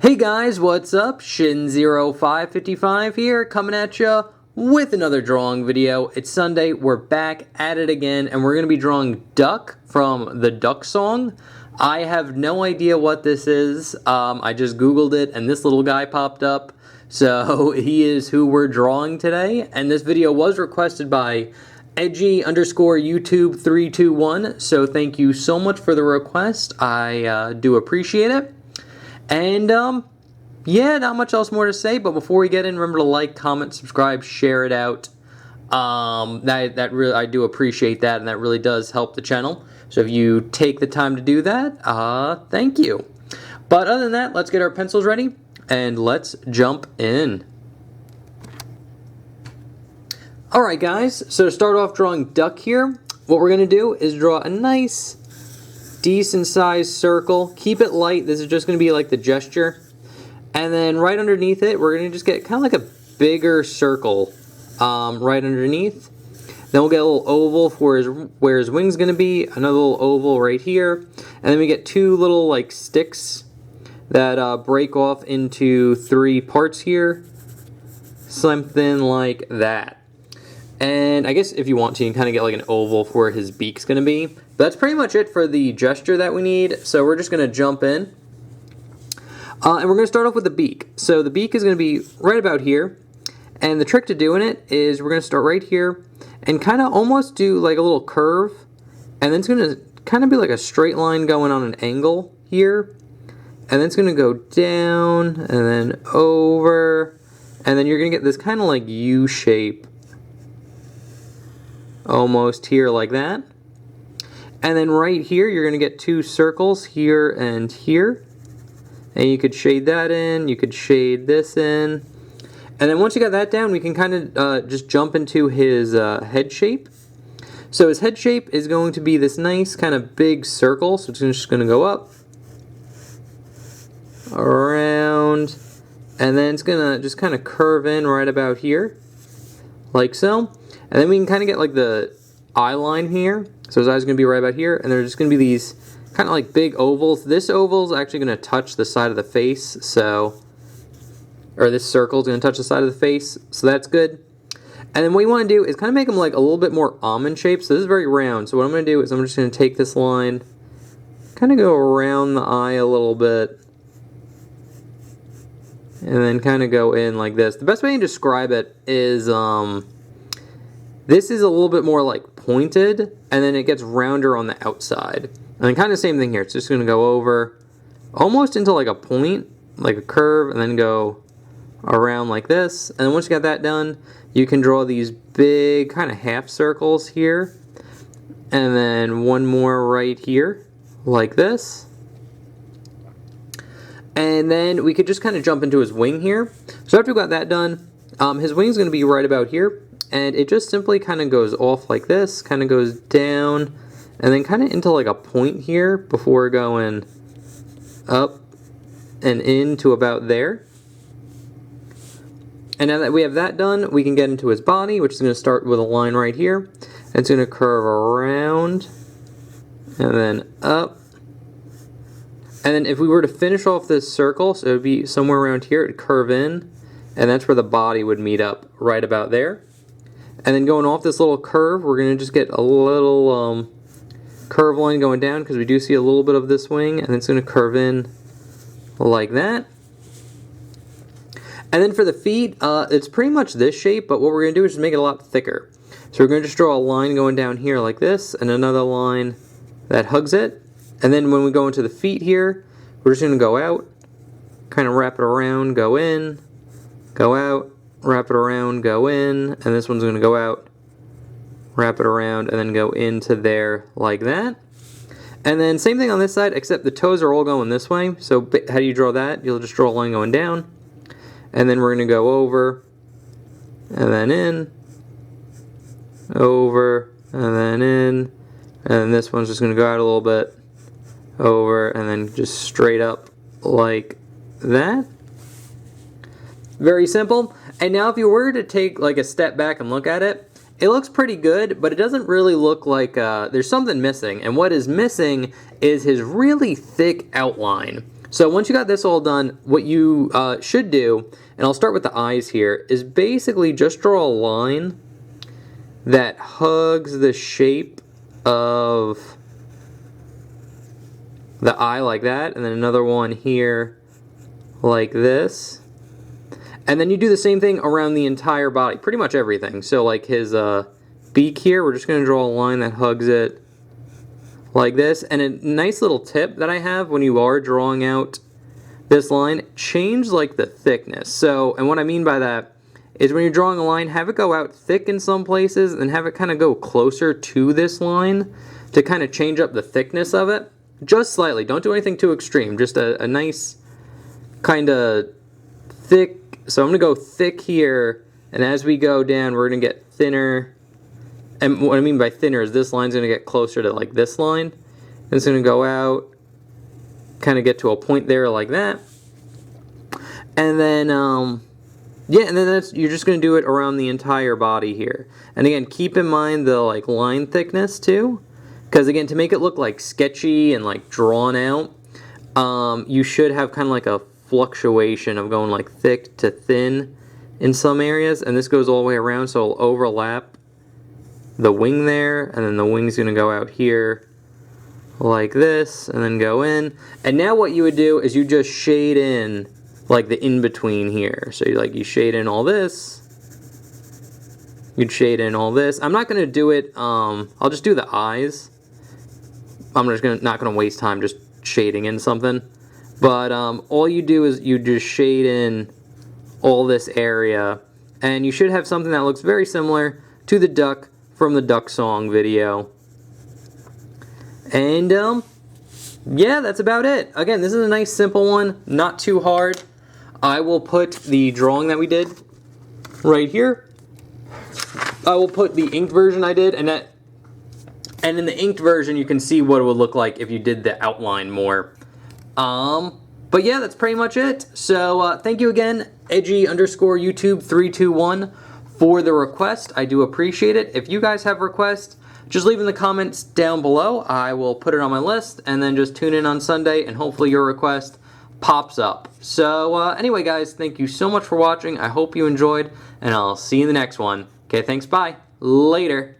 Hey guys, what's up? Shin0555 here, coming at ya with another drawing video. It's Sunday, we're back at it again, and we're going to be drawing Duck from the Duck Song. I have no idea what this is. I just googled it, and this little guy popped up. So he is who we're drawing today, and this video was requested by edgy_YouTube321, so thank you so much for the request. I do appreciate it. And, yeah, not much else more to say, but before we get in, remember to like, comment, subscribe, share it out. That really, I do appreciate that, and that really does help the channel. So if you take the time to do that, thank you. But other than that, let's get our pencils ready, and let's jump in. Alright guys, so to start off drawing Duck here, what we're going to do is draw a nice decent sized circle. Keep it light. This is just going to be like the gesture. And then right underneath it, we're going to just get kind of like a bigger circle right underneath. Then we'll get a little oval for where his wing's going to be. Another little oval right here. And then we get two little like sticks that break off into three parts here. Something like that. And I guess if you want to, you can kind of get like an oval for where his beak's going to be. But that's pretty much it for the gesture that we need. So we're just going to jump in. And we're going to start off with the beak. So the beak is going to be right about here. And the trick to doing it is we're going to start right here and kind of almost do like a little curve. And then it's going to kind of be like a straight line going on an angle here. And then it's going to go down and then over. And then you're going to get this kind of like U shape. Almost here like that. And then right here you're going to get two circles here and here. And you could shade that in, you could shade this in. And then once you got that down, we can kind of just jump into his head shape. So his head shape is going to be this nice kind of big circle. So it's just going to go up, around, and then it's going to just kind of curve in right about here, like so. And then we can kind of get like the eye line here. So his eyes are going to be right about here. And there's just going to be these kind of like big ovals. This oval is actually going to touch the side of the face. Or this circle is going to touch the side of the face. So that's good. And then what you want to do is kind of make them like a little bit more almond shaped. So this is very round. So what I'm going to do is I'm just going to take this line, kind of go around the eye a little bit. And then kind of go in like this. The best way to describe it is... this is a little bit more like pointed, and then it gets rounder on the outside. And then kind of same thing here. It's just going to go over almost into like a point, like a curve, and then go around like this. And then once you got that done, you can draw these big kind of half circles here. And then one more right here, like this. And then we could just kind of jump into his wing here. So after we got that done, his wing's going to be right about here. And it just simply kind of goes off like this, kind of goes down, and then kind of into like a point here before going up and into about there. And now that we have that done, we can get into his body, which is going to start with a line right here. And it's going to curve around and then up. And then if we were to finish off this circle, so it would be somewhere around here, it would curve in, and that's where the body would meet up, right about there. And then going off this little curve, we're going to just get a little curve line going down because we do see a little bit of this wing, and it's going to curve in like that. And then for the feet, it's pretty much this shape, but what we're going to do is just make it a lot thicker. So we're going to just draw a line going down here like this, and another line that hugs it. And then when we go into the feet here, we're just going to go out, kind of wrap it around, go in, go out, wrap it around, go in, and this one's going to go out, wrap it around, and then go into there like that. And then same thing on this side, except the toes are all going this way. So how do you draw that? You'll just draw a line going down, and then we're going to go over, and then in, over, and then in, and then this one's just going to go out a little bit, over, and then just straight up like that. Very simple. And now if you were to take like a step back and look at it, it looks pretty good, but it doesn't really look like there's something missing. And what is missing is his really thick outline. So once you got this all done, what you should do, and I'll start with the eyes here, is basically just draw a line that hugs the shape of the eye like that, and then another one here like this. And then you do the same thing around the entire body, pretty much everything. So like his beak here, we're just going to draw a line that hugs it like this. And a nice little tip that I have when you are drawing out this line, change like the thickness. So, and what I mean by that is when you're drawing a line, have it go out thick in some places and have it kind of go closer to this line to kind of change up the thickness of it. Just slightly. Don't do anything too extreme. Just a nice kind of thick. So I'm going to go thick here, and as we go down, we're going to get thinner. And what I mean by thinner is this line's going to get closer to like this line. And it's going to go out, kind of get to a point there like that. And then, yeah, and then you're just going to do it around the entire body here. And again, keep in mind the like line thickness too. Because again, to make it look like sketchy and like drawn out, you should have kind of like a fluctuation of going like thick to thin in some areas, and this goes all the way around, so it'll overlap the wing there, and then the wing's going to go out here like this, and then go in. And now what you would do is you just shade in like the in-between here. So you shade in all this, you'd shade in all this. I'm not going to do it, I'll just do the eyes. I'm just not going to waste time just shading in something. But all you do is you just shade in all this area, and you should have something that looks very similar to the duck from the Duck Song video. And yeah, that's about it. Again, this is a nice simple one, not too hard. I will put the drawing that we did right here. I will put the inked version I did, and in the inked version you can see what it would look like if you did the outline more. But yeah, that's pretty much it. So thank you again, edgy_YouTube321 for the request. I do appreciate it. If you guys have requests, just leave in the comments down below. I will put it on my list, and then just tune in on Sunday, and hopefully your request pops up. So anyway, guys, thank you so much for watching. I hope you enjoyed, and I'll see you in the next one. Okay, thanks, bye. Later.